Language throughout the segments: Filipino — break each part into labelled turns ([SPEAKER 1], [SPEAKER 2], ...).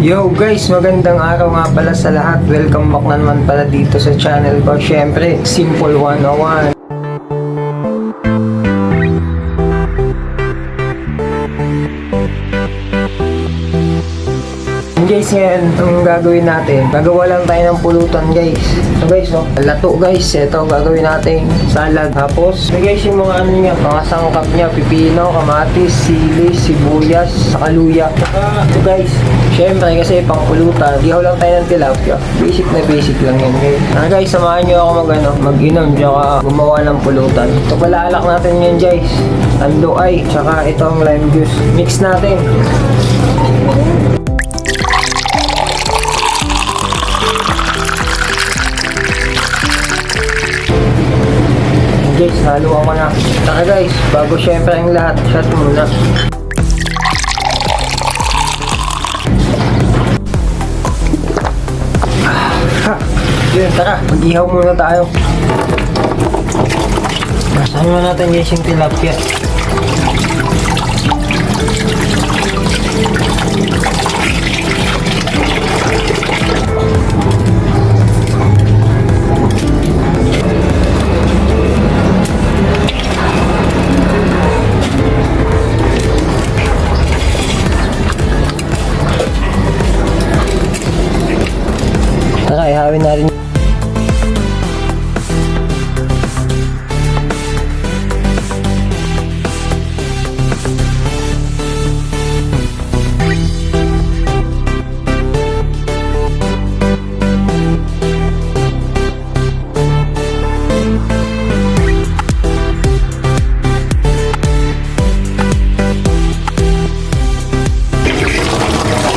[SPEAKER 1] Yo guys, magandang araw nga pala sa lahat. Welcome back na naman pala dito sa channel ko. Syempre, Simple 101. Guys, ngayon, ang gagawin natin, gagawa lang tayo ng pulutan guys. So guys, lato guys, ito gagawin natin salad. Tapos, guys, yung mga ano niya, mga sangkap niya, pipino, kamatis, sili, sibuyas, saka luya. Saka, ito guys, syempre kasi pang pulutan, ihaw lang tayo ng tilapia. Basic lang yan guys. Guys, samahan nyo ako mag-inom, tsaka gumawa ng pulutan. So, palalak natin yan guys. Tanduay, tsaka itong lime juice. Mix natin. Guys, haluan ko na. Saka guys, bago syempre ang lahat, shot muna. Yun, tara, mag-ihaw muna tayo. Masahin mo natin guys yung tilapia. Tara, ihawin na rin.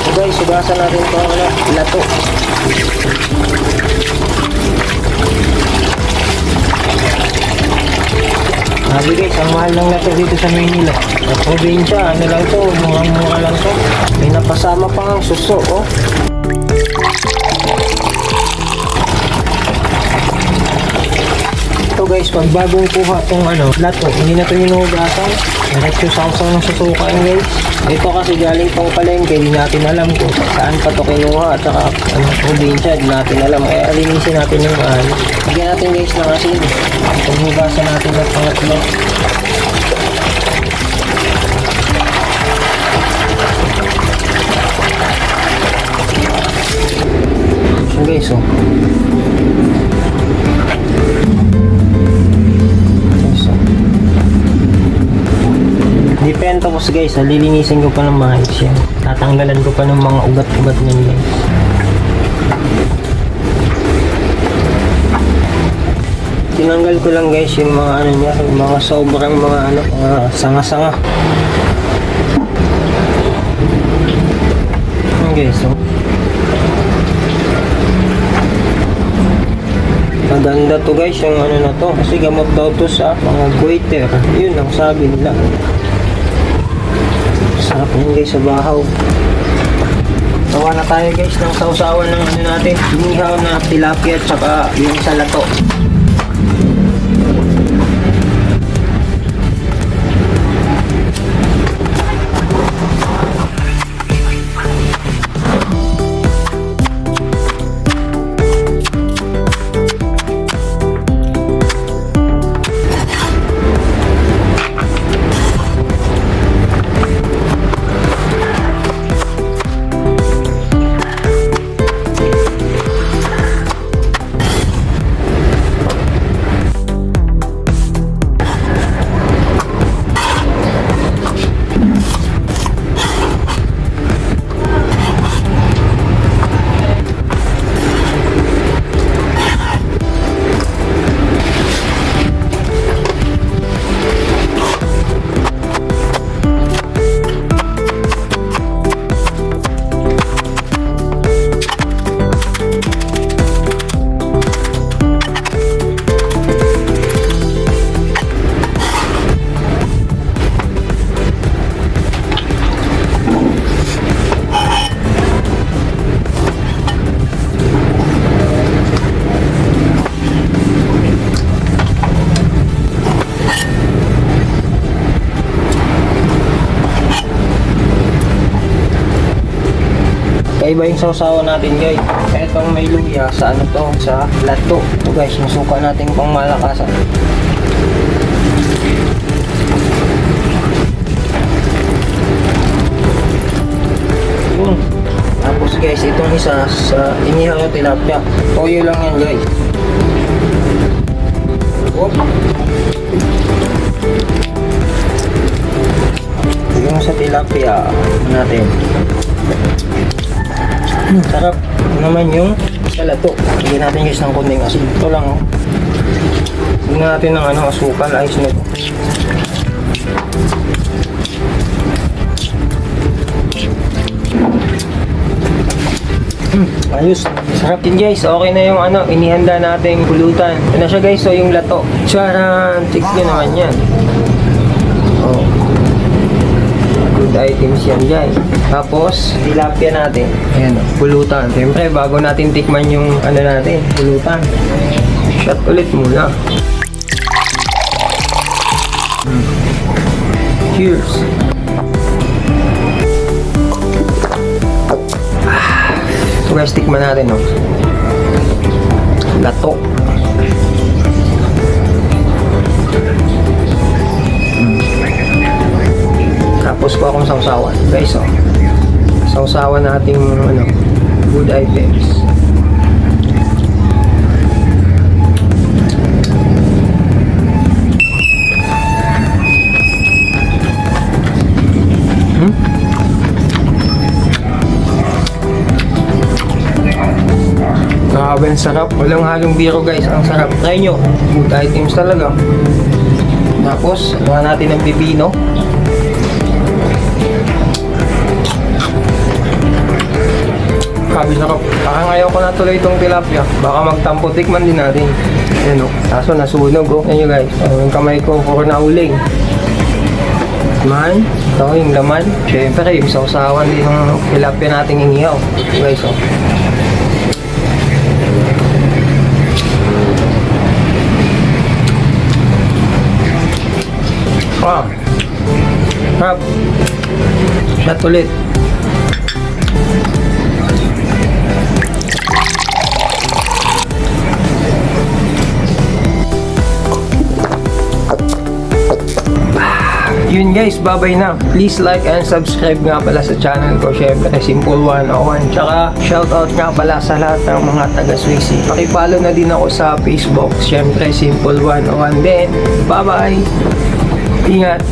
[SPEAKER 1] So guys, sugasan natin itong lato. Sabi guys, ang mahal lang na to dito sa Maynila. Sa probinsya, ano lang to, murang-mura lang to. May napasama pa ang suso, oh. Ito guys, pag bagong kuha tong lato, hindi na to hinugasan. Diretso sausaw ng susukan guys. Ito kasi galing pang palengke, hindi natin alam kung saan pa to kinuha at saka probinsya, hindi natin alam. Kaya alinisin natin yung maayos. Lagyan natin guys ng asin. Paghugasan natin ng pangatlo. So guys, depende po guys, lilinisin ko pa ng maayos yan. Tatanggalan ko pa ng mga ugat-ugat niyan guys. Tinanggal ko lang guys yung mga niya, yung mga sobrang mga sanga-sanga. Okay, so maganda to guys yung na to, kasi gamot daw to sa mga goiter. Yun ang sabi nila. Sarap yun guys sa bahaw. Tawa na tayo guys ng sausawan ng natin, inihaw na tilapia at saka yung sa lato. Iba yung sausawa natin guys. Etong may luya sa ano to, sa lato. Ito guys, yung suka natin pang malakasan. Yun. Tapos guys, itong isa sa inihaw na tilapia. Toyo lang yan guys. Whoop. Yung sa tilapia natin. Sarap. Ito naman yung sa lato. Lagyan natin guys ng konting asin. Ito lang oh. Lagyan natin ng ano, asukal. Ayos na ito. Ayos. Sarap din guys. Okay na yung ano, inihanda nating pulutan. Ito na siya guys. So yung lato. Charan. Check nyo naman yan. Oh. Good items yan guys. Tapos, tilapia natin. Ayan o, pulutan. Siyempre, bago natin tikman yung ano natin, pulutan. Shot ulit muna. Cheers. So guys, tikman natin o. Lato. Tapos po akong sausawan. Guys, oh. Sausawan nating ano, good items. Grabe, ang sarap. Walang halong biro guys. Ang sarap. Try nyo. Good items talaga. Tapos, gawa natin ng pipino. Grabe sarap. Parang ayaw ko na tuloy itong tilapia. Baka magtampo, tikman din natin. Ayan o. Kaso nasunog o. Ayan nyo guys. Yung kamay ko puro na uling. Man. Ito yung laman. Siyempre yung sausawan din ng tilapia nating inihaw. Guys o. Wow. Sarap. Shot ulit. Yun guys, babay na. Please like and subscribe nga pala sa channel ko. Syempre, Simple 101. Tsaka, shoutout nga pala sa lahat ng mga taga-Swissy. Pakipollow na din ako sa Facebook. Syempre, Simple 101 din. Bye-bye! Ingat!